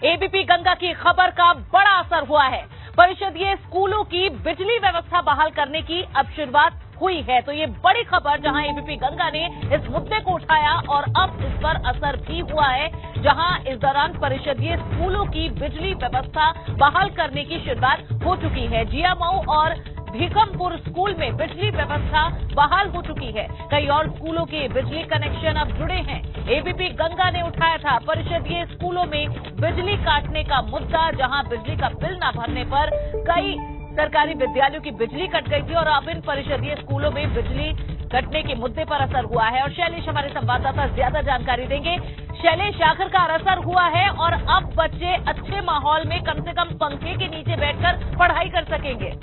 ABP Ganga की खबर का बड़ा असर हुआ है। परिषदीय स्कूलों की बिजली व्यवस्था बहाल करने की अब शुरुआत हुई है। तो ये बड़ी खबर जहां एबीपी गंगा ने इस मुद्दे को उठाया और अब इस पर असर भी हुआ है, जहां इस दौरान परिषदीय स्कूलों की बिजली व्यवस्था बहाल करने की शुरुआत हो चुकी है। जियामऊ और भीकमपुर स्कूल में बिजली व्यवस्था बहाल हो चुकी है। कई और स्कूलों के बिजली कनेक्शन अब जुड़े हैं। एबीपी गंगा ने उठाया था परिषदीय स्कूलों में बिजली काटने का मुद्दा, जहां बिजली का बिल न भरने पर कई सरकारी विद्यालयों की बिजली कट गई थी और अब इन परिषदीय स्कूलों में बिजली कटने के मुद्दे पर असर हुआ है। और शैलेश हमारे संवाददाता ज्यादा जानकारी देंगे। शैलेश, आखिरकार असर हुआ है और अब बच्चे अच्छे माहौल में कम से कम पंखे के नीचे बैठकर पढ़ाई कर सकेंगे।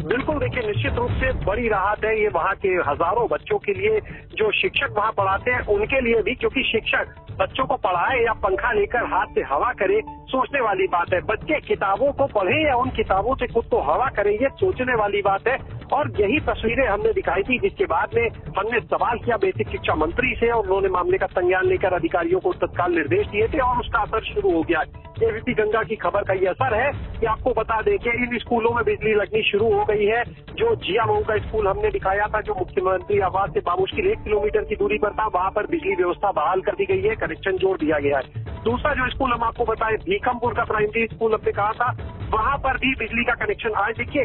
बिल्कुल, देखिए निश्चित रूप से बड़ी राहत है ये वहाँ के हजारों बच्चों के लिए, जो शिक्षक वहाँ पढ़ाते हैं उनके लिए भी, क्योंकि शिक्षक बच्चों को पढ़ाए या पंखा लेकर हाथ से हवा करे, सोचने वाली बात है। बच्चे किताबों को पढ़े या उन किताबों से खुद को हवा करें, ये सोचने वाली बात है। और यही तस्वीरें हमने दिखाई थी, जिसके बाद में हमने सवाल किया बेसिक शिक्षा मंत्री से और उन्होंने मामले का संज्ञान लेकर अधिकारियों को तत्काल निर्देश दिए थे और उसका असर शुरू हो गया। एबीपी गंगा की खबर का ये असर है कि आपको बता दें कि इन स्कूलों में बिजली लगनी शुरू हो गई है। जो जियामऊ का स्कूल हमने दिखाया था, जो मुख्यमंत्री आवास से बामुश्किल 1 किलोमीटर की दूरी पर था, वहां पर बिजली व्यवस्था बहाल कर दी गई है, कनेक्शन जोड़ दिया गया है। दूसरा जो स्कूल हम आपको बताएं, भीकमपुर का प्राइमरी स्कूल हमने कहा था, वहां पर भी बिजली का कनेक्शन आज देखिए,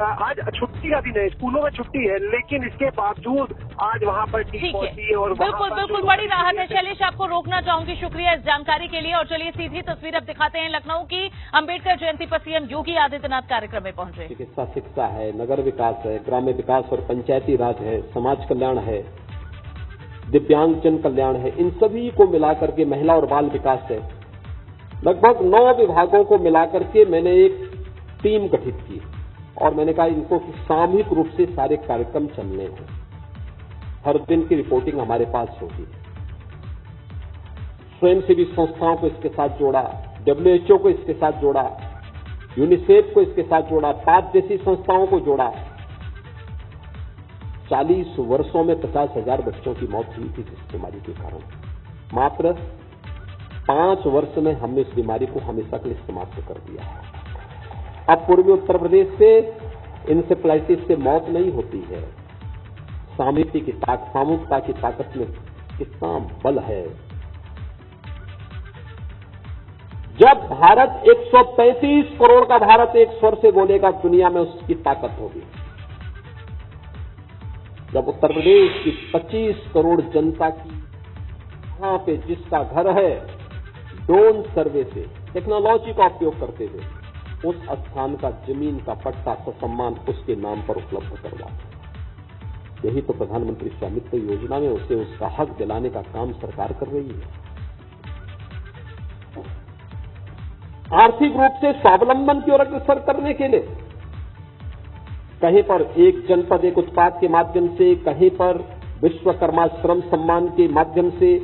आज छुट्टी का दिन है, स्कूलों में छुट्टी है, लेकिन इसके बावजूद आज वहां पर टीम पहुंची है। और बिल्कुल बड़ी राहत है। शैलेश, आपको रोकना चाहूंगी, शुक्रिया इस जानकारी के लिए। और चलिए सीधी तस्वीर अब दिखाते हैं लखनऊ की। अंबेडकर जयंती पर सीएम योगी आदित्यनाथ कार्यक्रम में पहुंचे। चिकित्सा शिक्षा है, नगर विकास है, ग्राम्य विकास और पंचायती राज है, समाज कल्याण है, दिव्यांगजन कल्याण है, इन सभी को मिलाकर के महिला और बाल विकास है, लगभग 9 विभागों को मिलाकर के मैंने एक टीम गठित की और मैंने कहा इनको सामूहिक रूप से सारे कार्यक्रम चलने हैं। हर दिन की रिपोर्टिंग हमारे पास होगी। स्वयंसेवी संस्थाओं को इसके साथ जोड़ा, WHO को इसके साथ जोड़ा, यूनिसेफ को इसके साथ जोड़ा, पाद जैसी संस्थाओं को जोड़ा। 40 वर्षों में 50,000 बच्चों की मौत हुई थी इस बीमारी के कारण। मात्र 5 वर्ष में हमने इस बीमारी को हमेशा के लिए समाप्त कर दिया है। अब पूर्वी उत्तर प्रदेश से इंसेफ्लाइटिस से मौत नहीं होती है। सामूहिकता की ताकत में कितना बल है। जब भारत 135 करोड़ का भारत एक स्वर से बोलेगा, दुनिया में उसकी ताकत होगी। जब उत्तर प्रदेश की 25 करोड़ जनता की वहां पे जिसका घर है, ड्रोन सर्वे से टेक्नोलॉजी का उपयोग करते हुए उस स्थान का जमीन का पट्टा ससम्मान उसके नाम पर उपलब्ध करवा। यही तो प्रधानमंत्री स्वामित्व योजना में उसे उसका हक दिलाने का काम सरकार कर रही है। आर्थिक रूप से स्वावलंबन की ओर अग्रसर करने के लिए कहीं पर एक जनपद एक उत्पाद के माध्यम से, कहीं पर विश्वकर्मा श्रम सम्मान के माध्यम से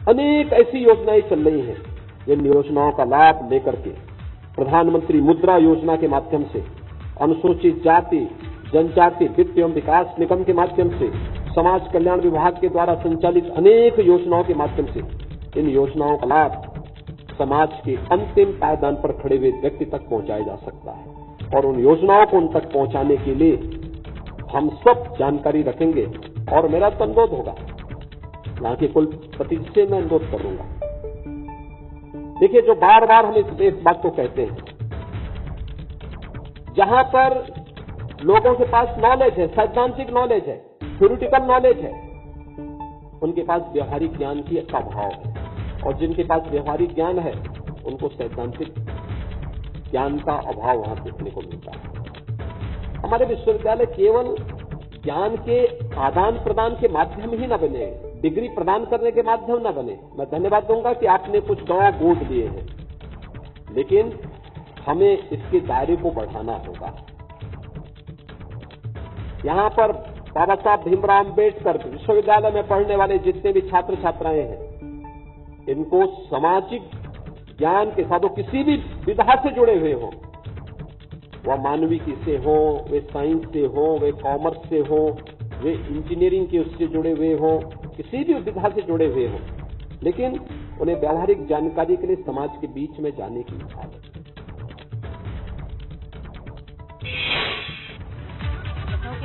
अनेक ऐसी योजनाएं चल रही हैं। जिन योजनाओं का लाभ लेकर के प्रधानमंत्री मुद्रा योजना के माध्यम से, अनुसूचित जाति जनजाति वित्त एवं विकास निगम के माध्यम से, समाज कल्याण विभाग के द्वारा संचालित अनेक योजनाओं के माध्यम से इन योजनाओं का लाभ समाज के अंतिम पायदान पर खड़े हुए व्यक्ति तक पहुंचाया जा सकता है। और उन योजनाओं को उन तक पहुंचाने के लिए हम सब जानकारी रखेंगे। और मेरा तो अनुरोध होगा, यहाँ के कुलपति से मैं अनुरोध करूंगा, देखिए जो बार बार हम इस बात को कहते हैं, जहां पर लोगों के पास नॉलेज है, सैद्धांतिक नॉलेज है, थ्योरिटिकल नॉलेज है, उनके पास व्यवहारिक ज्ञान की अभाव है। और जिनके पास व्यवहारिक ज्ञान है, उनको सैद्धांतिक ज्ञान का अभाव वहां देखने को मिलता है। हमारे विश्वविद्यालय केवल ज्ञान के आदान प्रदान के माध्यम ही न बने, डिग्री प्रदान करने के माध्यम न बने। मैं धन्यवाद दूंगा कि आपने कुछ गांव गोद लिए हैं, लेकिन हमें इसके दायरे को बढ़ाना होगा। यहां पर बाबा साहब भीमराव अम्बेडकर विश्वविद्यालय में पढ़ने वाले जितने भी छात्र छात्राएं हैं, इनको सामाजिक ज्ञान के साथ, वो किसी भी विधा से जुड़े हुए हों, वह मानविकी से हो, वे साइंस से हो, वे कॉमर्स से हो, वे इंजीनियरिंग के उससे जुड़े हुए हों, किसी भी विधा से जुड़े हुए हों, लेकिन उन्हें व्यावहारिक जानकारी के लिए समाज के बीच में जाने की इच्छा है।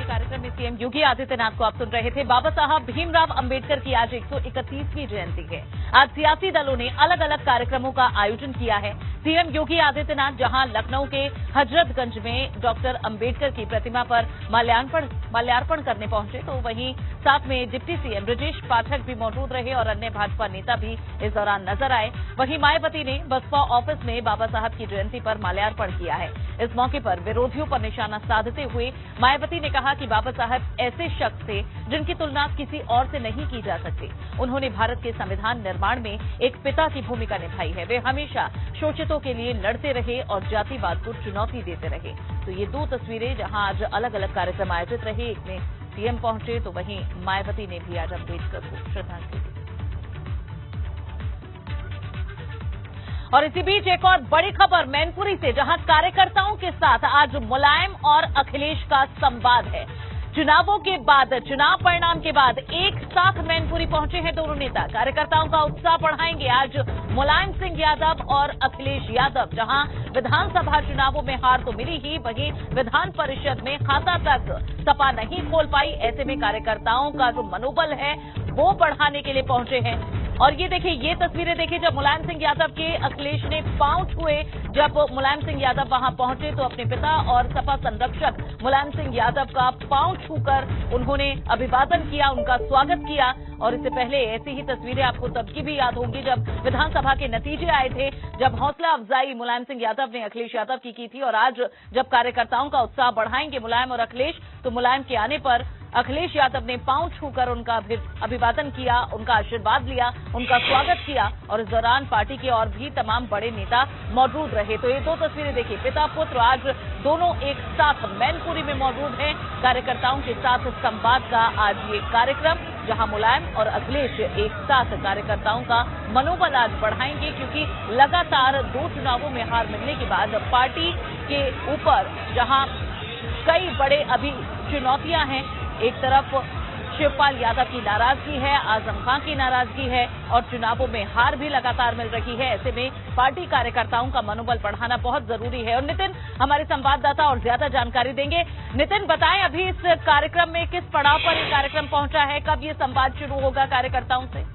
कार्यक्रम में सीएम योगी आदित्यनाथ को आप सुन रहे थे। बाबा साहब भीमराव अंबेडकर की आज 131वीं जयंती है। आज सियासी दलों ने अलग अलग कार्यक्रमों का आयोजन किया है। सीएम योगी आदित्यनाथ जहां लखनऊ के हजरतगंज में डॉक्टर अंबेडकर की प्रतिमा पर माल्यार्पण करने पहुंचे, तो वहीं साथ में डिप्टी सीएम ब्रजेश पाठक भी मौजूद रहे और अन्य भाजपा नेता भी इस दौरान नजर आए। वहीं मायावती ने बसपा ऑफिस में बाबा साहब की जयंती पर माल्यार्पण किया है। इस मौके पर विरोधियों पर निशाना साधते हुए मायावती ने कहा कि बाबा साहब ऐसे शख्स थे जिनकी तुलना किसी और से नहीं की जा सकती। उन्होंने भारत के संविधान निर्माण में एक पिता की भूमिका निभाई है। वे हमेशा शोषितों के लिए लड़ते रहे और जातिवाद को चुनौती देते रहे। तो ये दो तस्वीरें जहां आज अलग अलग कार्यक्रम आयोजित रहे, एक में सीएम पहुंचे तो वहीं मायावती ने भी आज अम्बेडकर को श्रद्धांजलि दी। और इसी बीच एक और बड़ी खबर मैनपुरी से, जहां कार्यकर्ताओं के साथ आज मुलायम और अखिलेश का संवाद है। चुनावों के बाद, चुनाव परिणाम के बाद एक साथ मैनपुरी पहुंचे हैं दोनों नेता। कार्यकर्ताओं का उत्साह बढ़ाएंगे आज मुलायम सिंह यादव और अखिलेश यादव। जहां विधानसभा चुनावों में हार तो मिली ही, वहीं विधान परिषद में खाता तक सपा नहीं खोल पाई। ऐसे में कार्यकर्ताओं का जो मनोबल है वो बढ़ाने के लिए पहुंचे हैं। और ये देखिए, ये तस्वीरें देखिए, जब मुलायम सिंह यादव के अखिलेश ने पांव छुए। जब मुलायम सिंह यादव वहां पहुंचे तो अपने पिता और सपा संरक्षक मुलायम सिंह यादव का पांव छूकर उन्होंने अभिवादन किया, उनका स्वागत किया। और इससे पहले ऐसी ही तस्वीरें आपको सबकी भी याद होंगी जब विधानसभा के नतीजे आए थे, जब हौसला अफजाई मुलायम सिंह यादव ने अखिलेश यादव की थी। और आज जब कार्यकर्ताओं का उत्साह बढ़ाएंगे मुलायम और अखिलेश, तो मुलायम के आने पर अखिलेश यादव ने पांव छूकर उनका अभिवादन किया, उनका आशीर्वाद लिया, उनका स्वागत किया। और इस दौरान पार्टी के और भी तमाम बड़े नेता मौजूद रहे। तो ये दो तस्वीरें देखिए, पिता पुत्र आज दोनों एक साथ मैनपुरी में मौजूद हैं। कार्यकर्ताओं के साथ संवाद का आज ये कार्यक्रम, जहां मुलायम और अखिलेश एक साथ कार्यकर्ताओं का मनोबल आज बढ़ाएंगे, क्योंकि लगातार 2 चुनावों में हार मिलने के बाद पार्टी के ऊपर जहां कई बड़े अभी चुनौतियां हैं। एक तरफ शिवपाल यादव की नाराजगी है, आजम खान की नाराजगी है और चुनावों में हार भी लगातार मिल रही है। ऐसे में पार्टी कार्यकर्ताओं का मनोबल बढ़ाना बहुत जरूरी है। और नितिन हमारे संवाददाता और ज्यादा जानकारी देंगे। नितिन, बताएं अभी इस कार्यक्रम में किस पड़ाव पर ये कार्यक्रम पहुंचा है, कब ये संवाद शुरू होगा कार्यकर्ताओं से?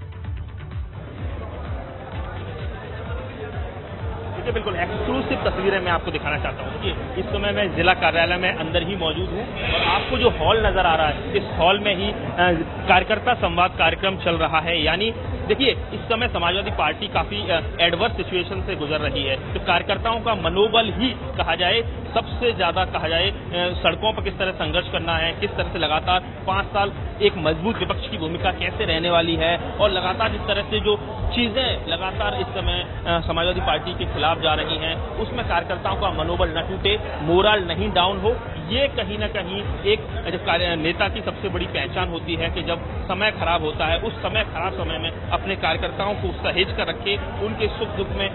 बिल्कुल एक्सक्लूसिव तस्वीरें मैं आपको दिखाना चाहता हूँ कि इस समय मैं जिला कार्यालय में अंदर ही मौजूद हूँ और आपको जो हॉल नजर आ रहा है, इस हॉल में ही कार्यकर्ता संवाद कार्यक्रम चल रहा है। यानी देखिए, इस समय समाजवादी पार्टी काफी एडवर्स सिचुएशन से गुजर रही है, तो कार्यकर्ताओं का मनोबल ही कहा जाए सबसे ज्यादा कहा जाए सड़कों पर किस तरह संघर्ष करना है, किस तरह से लगातार 5 साल एक मजबूत विपक्ष की भूमिका कैसे रहने वाली है और लगातार जिस तरह से जो चीजें लगातार इस समय समाजवादी पार्टी के खिलाफ जा रही हैं, उसमें कार्यकर्ताओं का मनोबल न टूटे, मोरल नहीं डाउन हो। ये कहीं न कहीं एक नेता की सबसे बड़ी पहचान होती है कि जब समय खराब होता है, उस समय खराब समय में अपने कार्यकर्ताओं को सहेज कर रखे, उनके सुख दुख में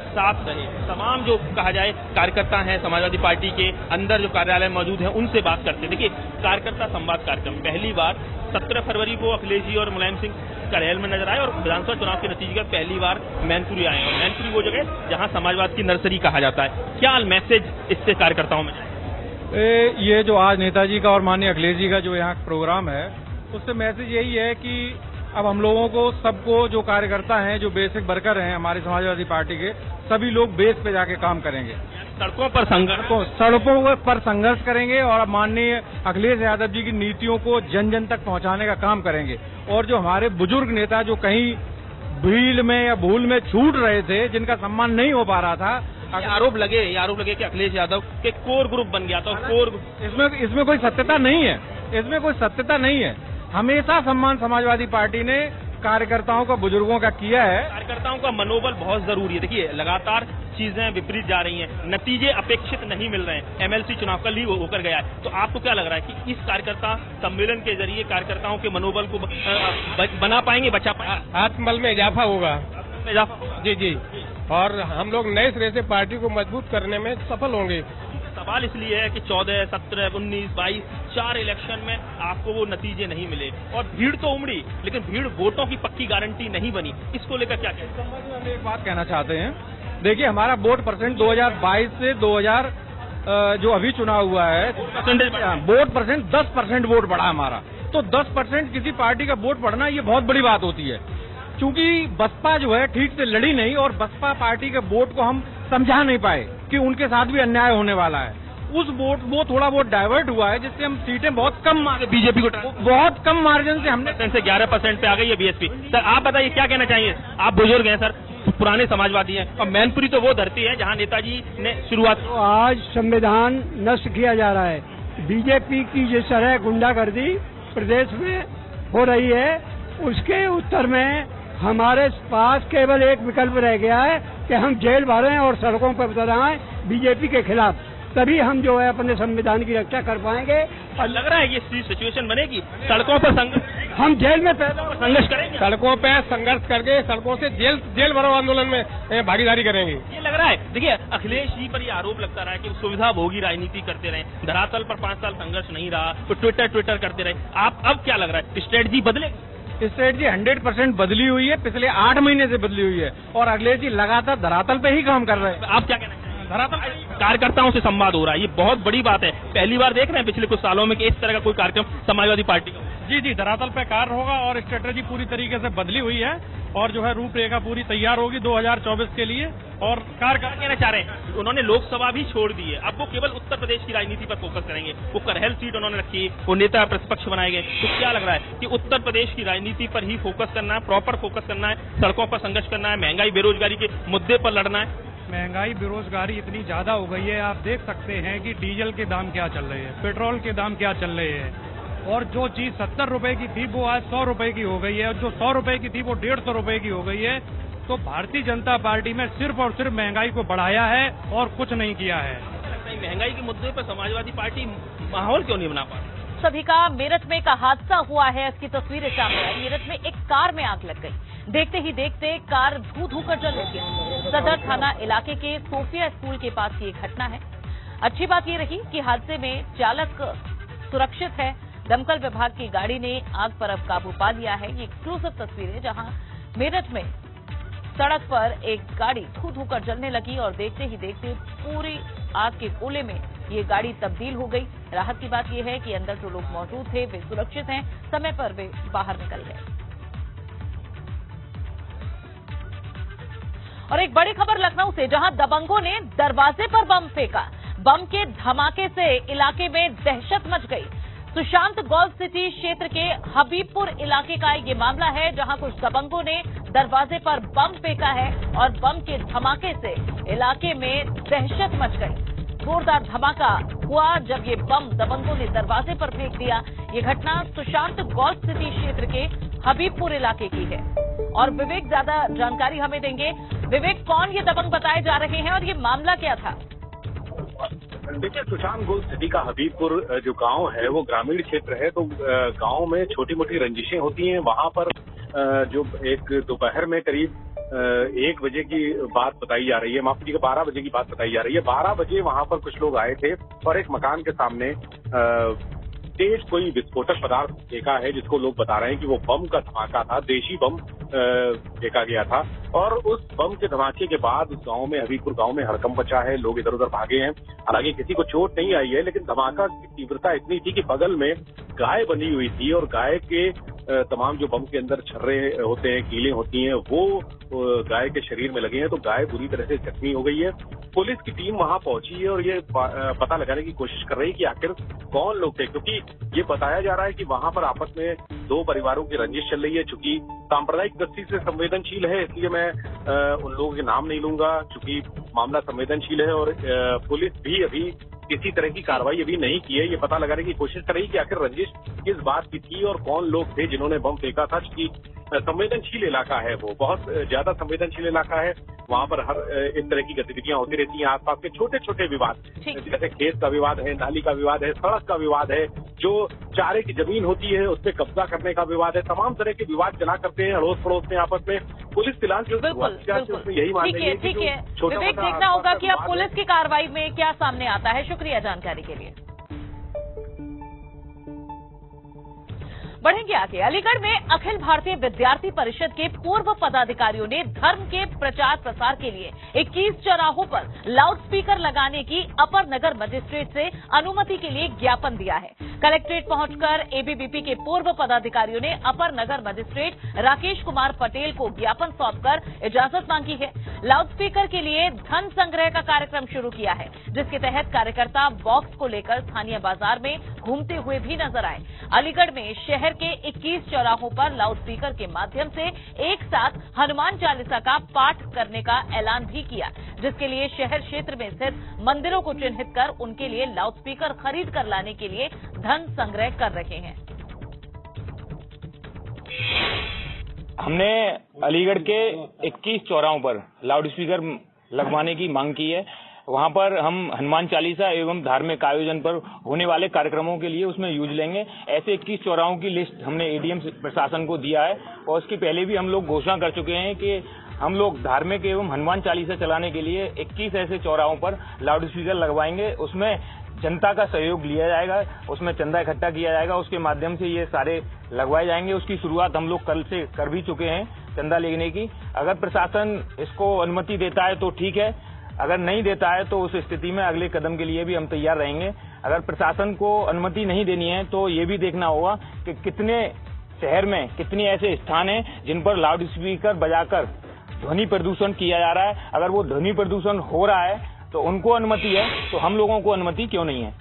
साथ रहे। तमाम जो कहा जाए कार्यकर्ता हैं समाजवादी पार्टी के अंदर जो कार्यालय मौजूद है, उनसे बात करते हैं। देखिए, कार्यकर्ता संवाद कार्यक्रम पहली बार 17 फरवरी को अखिलेश जी और मुलायम सिंह कार्यालय में नजर आए और विधानसभा चुनाव के नतीजे का पहली बार मैनपुरी आए। और मैनपुरी वो जगह जहां समाजवाद की नर्सरी कहा जाता है। क्या मैसेज इससे कार्यकर्ताओं में? ये जो आज नेताजी का और माननीय अखिलेश जी का जो यहाँ प्रोग्राम है, उससे मैसेज यही है कि अब हम लोगों को सबको जो कार्यकर्ता हैं, जो बेसिक वर्कर हैं हमारी समाजवादी पार्टी के, सभी लोग बेस पे जाके काम करेंगे, सड़कों पर संघर्ष करेंगे और माननीय अखिलेश यादव जी की नीतियों को जन जन तक पहुंचाने का काम करेंगे। और जो हमारे बुजुर्ग नेता जो कहीं भीड़ में या भूल में छूट रहे थे, जिनका सम्मान नहीं हो पा रहा था, आरोप लगे कि अखिलेश यादव के कोर ग्रुप बन गया था। इसमें कोई सत्यता नहीं है, इसमें कोई सत्यता नहीं है। हमेशा सम्मान समाजवादी पार्टी ने कार्यकर्ताओं का, बुजुर्गों का किया है। कार्यकर्ताओं का मनोबल बहुत जरूरी है। देखिए, लगातार चीजें विपरीत जा रही हैं, नतीजे अपेक्षित नहीं मिल रहे हैं। एमएलसी चुनाव कल ही होकर गया है, तो आपको क्या लग रहा है कि इस कार्यकर्ता सम्मेलन के जरिए कार्यकर्ताओं के मनोबल को बना पाएंगे, बचा पाएंगे? आत्मबल में इजाफा होगा। जी, और हम लोग नए सिरे से पार्टी को मजबूत करने में सफल होंगे। सवाल इसलिए है कि 14, 17, 19, 22 4 इलेक्शन में आपको वो नतीजे नहीं मिले और भीड़ तो उमड़ी, लेकिन भीड़ वोटों की पक्की गारंटी नहीं बनी। इसको लेकर क्या कहते हैं? हम एक बात कहना चाहते हैं, देखिए हमारा वोट परसेंट 2022 से 2000 जो अभी चुनाव हुआ है, वोट परसेंट 10% वोट बढ़ा हमारा। तो 10% किसी पार्टी का वोट बढ़ना ये बहुत बड़ी बात होती है। चूंकि बसपा जो है ठीक से लड़ी नहीं और बसपा पार्टी के वोट को हम समझा नहीं पाए कि उनके साथ भी अन्याय होने वाला है। उस वोट वो थोड़ा बहुत डाइवर्ट हुआ है, जिससे हम सीटें बहुत कम बीजेपी को बहुत कम मार्जिन से हमने से 11% पे आ गई है बीएसपी। सर आप बताइए क्या कहना चाहिए? आप बुजुर्ग हैं सर, पुराने समाजवादी हैं, और मैनपुरी तो वो धरती है जहां नेताजी ने शुरुआत। तो आज संविधान नष्ट किया जा रहा है। बीजेपी की जिस तरह गुंडागर्दी प्रदेश में हो रही है, उसके उत्तर में हमारे पास केवल एक विकल्प रह गया है कि हम जेल भरें और सड़कों पर उतर आएं बीजेपी के खिलाफ। तभी हम जो है अपने संविधान की रक्षा कर पाएंगे। और लग रहा है ये सिचुएशन बनेगी, सड़कों पर संघर्ष, हम जेल में संघर्ष करेंगे, सड़कों पे संघर्ष करके सड़कों से जेल भरो आंदोलन में भागीदारी करेंगे। ये लग रहा है। देखिए अखिलेश जी पर ये आरोप लगता रहा कि सुविधा भोगी राजनीति करते रहे, धरातल पर 5 साल संघर्ष नहीं रहा, तो ट्विटर करते रहे। आप अब क्या लग रहा है, स्ट्रेटजी बदलेगी? स्ट्रेटजी 100% बदली हुई है, पिछले 8 महीने से बदली हुई है और अखिलेश जी लगातार धरातल पे ही काम कर रहे हैं। आप क्या कहना चाहिए? धरातल कार्यकर्ताओं से संवाद हो रहा है, ये बहुत बड़ी बात है। पहली बार देख रहे हैं पिछले कुछ सालों में कि इस तरह का कोई कार्यक्रम समाजवादी पार्टी का। जी धरातल पे कार्य होगा और स्ट्रेटजी पूरी तरीके से बदली हुई है और जो है रूपरेखा पूरी तैयार होगी 2024 के लिए। और कार्य कहना चाह रहे हैं, उन्होंने लोकसभा भी छोड़ दी है, अब वो केवल उत्तर प्रदेश की राजनीति पर फोकस करेंगे। वो करहल सीट उन्होंने रखी, वो नेता प्रतिपक्ष बनाए गए। तो क्या लग रहा है कि उत्तर प्रदेश की राजनीति पर ही फोकस करना है, प्रॉपर फोकस करना है, सड़कों पर संघर्ष करना है, महंगाई बेरोजगारी के मुद्दे पर लड़ना है? महंगाई बेरोजगारी इतनी ज्यादा हो गई है, आप देख सकते हैं कि डीजल के दाम क्या चल रहे हैं, पेट्रोल के दाम क्या चल रहे हैं, और जो चीज 70 रुपए की थी वो आज 100 रुपए की हो गई है, और जो 100 रुपए की थी वो 150 रुपए की हो गई है। तो भारतीय जनता पार्टी में सिर्फ और सिर्फ महंगाई को बढ़ाया है और कुछ नहीं किया है। महंगाई के मुद्दे पर समाजवादी पार्टी माहौल क्यों नहीं बना पा रही? सभी का मेरठ में एक हादसा हुआ है, इसकी तस्वीरें सामने आई। मेरठ में एक कार में आग लग गई, देखते ही देखते कार धू कर जल गई। सदर थाना इलाके के सोफिया स्कूल के पास की एक घटना है। अच्छी बात यह रही कि हादसे में चालक सुरक्षित है। दमकल विभाग की गाड़ी ने आग पर अब काबू पा लिया है। ये एक्सक्लूसिव तस्वीर है जहां मेरठ में सड़क पर एक गाड़ी धू कर जलने लगी और देखते ही देखते पूरी आग के गोले में ये गाड़ी तब्दील हो गई। राहत की बात यह है कि अंदर जो लोग मौजूद थे वे सुरक्षित हैं, समय पर वे बाहर निकल गए। और एक बड़ी खबर लखनऊ से, जहां दबंगों ने दरवाजे पर बम फेंका। बम के धमाके से इलाके में दहशत मच गई। सुशांत गोल्फ सिटी क्षेत्र के हबीबपुर इलाके का ये मामला है, जहां कुछ दबंगों ने दरवाजे पर बम फेंका है और बम के धमाके से इलाके में दहशत मच गई। जोरदार धमाका हुआ जब ये बम दबंगों ने दरवाजे पर फेंक दिया। ये घटना सुशांत गोल्फ सिटी क्षेत्र के हबीबपुर इलाके की है और विवेक ज्यादा जानकारी हमें देंगे। विवेक, कौन ये दबंग बताए जा रहे हैं और ये मामला क्या था? देखिए, सुशांत गोल्फ सिटी का हबीबपुर जो गांव है वो ग्रामीण क्षेत्र है, तो गांव में छोटी मोटी रंजिशें होती हैं। वहां पर जो एक दोपहर में करीब 1 बजे की बात बताई जा रही है, माफ कीजिएगा 12 बजे की बात बताई जा रही है। 12 बजे वहां पर कुछ लोग आए थे और एक मकान के सामने तेज कोई विस्फोटक पदार्थ फेंका है, जिसको लोग बता रहे हैं कि वो बम का धमाका था, देशी बम फेंका गया था। और उस बम के धमाके के बाद उस गांव में, हबीबपुर गांव में हड़कंप मचा है, लोग इधर उधर भागे हैं। हालांकि किसी को चोट नहीं आई है, लेकिन धमाका की तीव्रता इतनी थी कि बगल में गाय बनी हुई थी और गाय के तमाम जो बम के अंदर छर्रे होते हैं, कीलें होती हैं, वो गाय के शरीर में लगे हैं, तो गाय बुरी तरह से जख्मी हो गई है। पुलिस की टीम वहां पहुंची है और ये पता लगाने की कोशिश कर रही है कि आखिर कौन लोग थे, क्योंकि ये बताया जा रहा है कि वहां पर आपस में 2 परिवारों की रंजिश चल रही है। चूंकि सांप्रदायिक दृष्टि से संवेदनशील है, इसलिए मैं उन लोगों के नाम नहीं लूंगा, चूंकि मामला संवेदनशील है और पुलिस भी अभी किसी तरह की कार्रवाई अभी नहीं की है। ये पता लगाने की कोशिश कर रही है कि आखिर रंजिश किस बात की थी और कौन लोग थे जिन्होंने बम फेंका था। चूंकि संवेदनशील इलाका है, वो बहुत ज्यादा संवेदनशील इलाका है। वहाँ पर हर इस तरह की गतिविधियां होती रहती हैं। आसपास के छोटे छोटे विवाद, जैसे खेत का विवाद है, नाली का विवाद है, सड़क का विवाद है, जो चारे की जमीन होती है उस पर कब्जा करने का विवाद है, तमाम तरह के विवाद चला करते हैं अड़ोस पड़ोस में आपस में। पुलिस फिलहाल जो उसमें यही मान रही है। ठीक है, विवेक, देखना होगा कि अब पुलिस की कार्रवाई में क्या सामने आता है। शुक्रिया जानकारी के लिए। बढ़ेंगे आगे। अलीगढ़ में अखिल भारतीय विद्यार्थी परिषद के पूर्व पदाधिकारियों ने धर्म के प्रचार प्रसार के लिए 21 चौराहों पर लाउडस्पीकर लगाने की अपर नगर मजिस्ट्रेट से अनुमति के लिए ज्ञापन दिया है। कलेक्ट्रेट पहुंचकर एबीवीपी के पूर्व पदाधिकारियों ने अपर नगर मजिस्ट्रेट राकेश कुमार पटेल को ज्ञापन सौंपकर इजाजत मांगी है। लाउडस्पीकर के लिए धन संग्रह का कार्यक्रम शुरू किया है, जिसके तहत कार्यकर्ता बॉक्स को लेकर स्थानीय बाजार में घूमते हुए भी नजर आए। अलीगढ़ में शहर के 21 चौराहों पर लाउडस्पीकर के माध्यम से एक साथ हनुमान चालीसा का पाठ करने का ऐलान भी किया, जिसके लिए शहर क्षेत्र में स्थित मंदिरों को चिन्हित कर उनके लिए लाउडस्पीकर खरीद कर लाने के लिए धन संग्रह कर रहे हैं। हमने अलीगढ़ के 21 चौराहों पर लाउडस्पीकर लगवाने की मांग की है। वहां पर हम हनुमान चालीसा एवं धार्मिक आयोजन पर होने वाले कार्यक्रमों के लिए उसमें यूज लेंगे। ऐसे 21 चौराहों की लिस्ट हमने एडीएम प्रशासन को दिया है और उसके पहले भी हम लोग घोषणा कर चुके हैं कि हम लोग धार्मिक एवं हनुमान चालीसा चलाने के लिए 21 ऐसे चौराहों पर लाउडस्पीकर लगवाएंगे। उसमें जनता का सहयोग लिया जाएगा, उसमें चंदा इकट्ठा किया जाएगा, उसके माध्यम से ये सारे लगवाए जाएंगे। उसकी शुरुआत हम लोग कल से कर भी चुके हैं चंदा लेने की। अगर प्रशासन इसको अनुमति देता है तो ठीक है, अगर नहीं देता है तो उस स्थिति में अगले कदम के लिए भी हम तैयार रहेंगे। अगर प्रशासन को अनुमति नहीं देनी है तो ये भी देखना होगा कि कितने शहर में कितने ऐसे स्थान हैं जिन पर लाउडस्पीकर बजाकर ध्वनि प्रदूषण किया जा रहा है। अगर वो ध्वनि प्रदूषण हो रहा है तो उनको अनुमति है, तो हम लोगों को अनुमति क्यों नहीं है।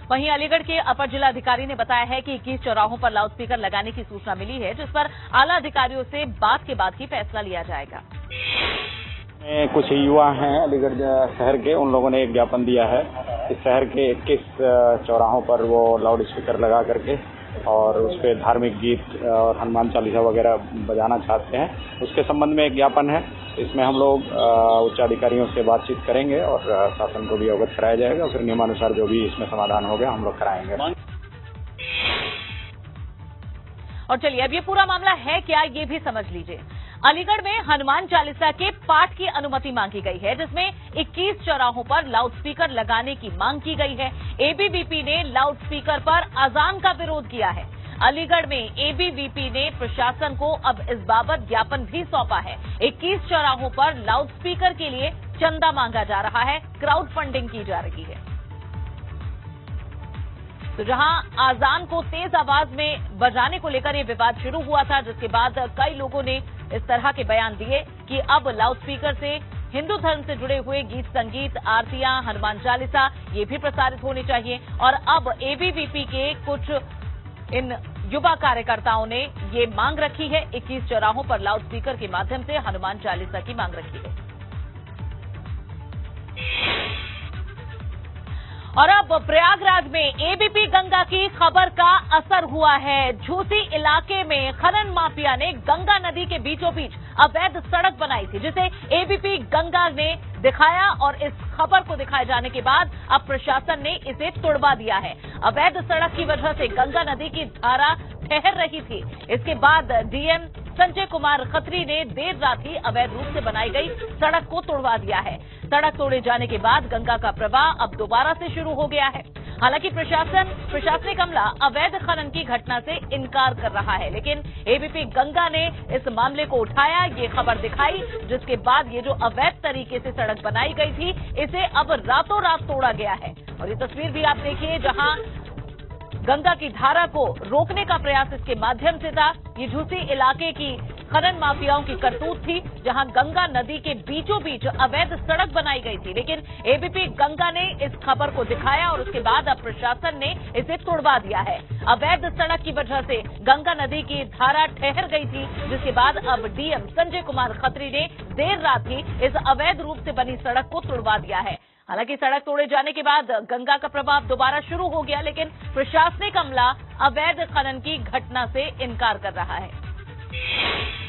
वहीं अलीगढ़ के अपर जिलाधिकारी ने बताया है कि 21 चौराहों पर लाउडस्पीकर लगाने की सूचना मिली है, जिस पर आला अधिकारियों से बात के बाद ही फैसला लिया जाएगा। कुछ युवा हैं अलीगढ़ शहर के, उन लोगों ने एक ज्ञापन दिया है कि शहर के 21 चौराहों पर वो लाउड स्पीकर लगा करके और उस पर धार्मिक गीत और हनुमान चालीसा वगैरह बजाना चाहते हैं। उसके संबंध में एक ज्ञापन है, इसमें हम लोग उच्च अधिकारियों से बातचीत करेंगे और शासन को भी अवगत कराया जाएगा। फिर नियमानुसार जो भी इसमें समाधान हो गया हम लोग कराएंगे। और चलिए अब ये पूरा मामला है क्या, ये भी समझ लीजिए। अलीगढ़ में हनुमान चालीसा के पाठ की अनुमति मांगी गई है, जिसमें 21 चौराहों पर लाउडस्पीकर लगाने की मांग की गई है। एबीवीपी ने लाउडस्पीकर पर अजान का विरोध किया है। अलीगढ़ में एबीवीपी ने प्रशासन को अब इस बाबत ज्ञापन भी सौंपा है। 21 चौराहों पर लाउडस्पीकर के लिए चंदा मांगा जा रहा है, क्राउड फंडिंग की जा रही है। तो जहां आजान को तेज आवाज में बजाने को लेकर ये विवाद शुरू हुआ था, जिसके बाद कई लोगों ने इस तरह के बयान दिए कि अब लाउडस्पीकर से हिंदू धर्म से जुड़े हुए गीत संगीत, आरतियां, हनुमान चालीसा ये भी प्रसारित होनी चाहिए। और अब एबीवीपी के कुछ इन युवा कार्यकर्ताओं ने ये मांग रखी है, 21 चौराहों पर लाउडस्पीकर के माध्यम से हनुमान चालीसा की मांग रखी है। और अब प्रयागराज में एबीपी गंगा की खबर का असर हुआ है। झूसी इलाके में खनन माफिया ने गंगा नदी के बीचों बीच अवैध सड़क बनाई थी, जिसे एबीपी गंगा ने दिखाया और इस खबर को दिखाए जाने के बाद अब प्रशासन ने इसे तोड़वा दिया है। अवैध सड़क की वजह से गंगा नदी की धारा ठहर रही थी। इसके बाद डीएम संजय कुमार खत्री ने देर रात ही अवैध रूप से बनाई गई सड़क को तोड़वा दिया है। सड़क तोड़े जाने के बाद गंगा का प्रवाह अब दोबारा से शुरू हो गया है। हालांकि प्रशासनिक अमला अवैध खनन की घटना से इनकार कर रहा है, लेकिन एबीपी गंगा ने इस मामले को उठाया, ये खबर दिखाई, जिसके बाद ये जो अवैध तरीके से सड़क बनाई गई थी इसे अब रातों रात तोड़ा गया है। और ये तस्वीर भी आप देखिए, जहां गंगा की धारा को रोकने का प्रयास इसके माध्यम से था। ये झूसी इलाके की खनन माफियाओं की करतूत थी, जहां गंगा नदी के बीचों बीच अवैध सड़क बनाई गई थी, लेकिन एबीपी गंगा ने इस खबर को दिखाया और उसके बाद अब प्रशासन ने इसे तोड़वा दिया है। अवैध सड़क की वजह से गंगा नदी की धारा ठहर गई थी, जिसके बाद अब डीएम संजय कुमार खत्री ने देर रात ही इस अवैध रूप से बनी सड़क को तोड़वा दिया है। हालांकि सड़क तोड़े जाने के बाद गंगा का प्रवाह दोबारा शुरू हो गया, लेकिन प्रशासनिक अमला अवैध खनन की घटना से इनकार कर रहा है। है।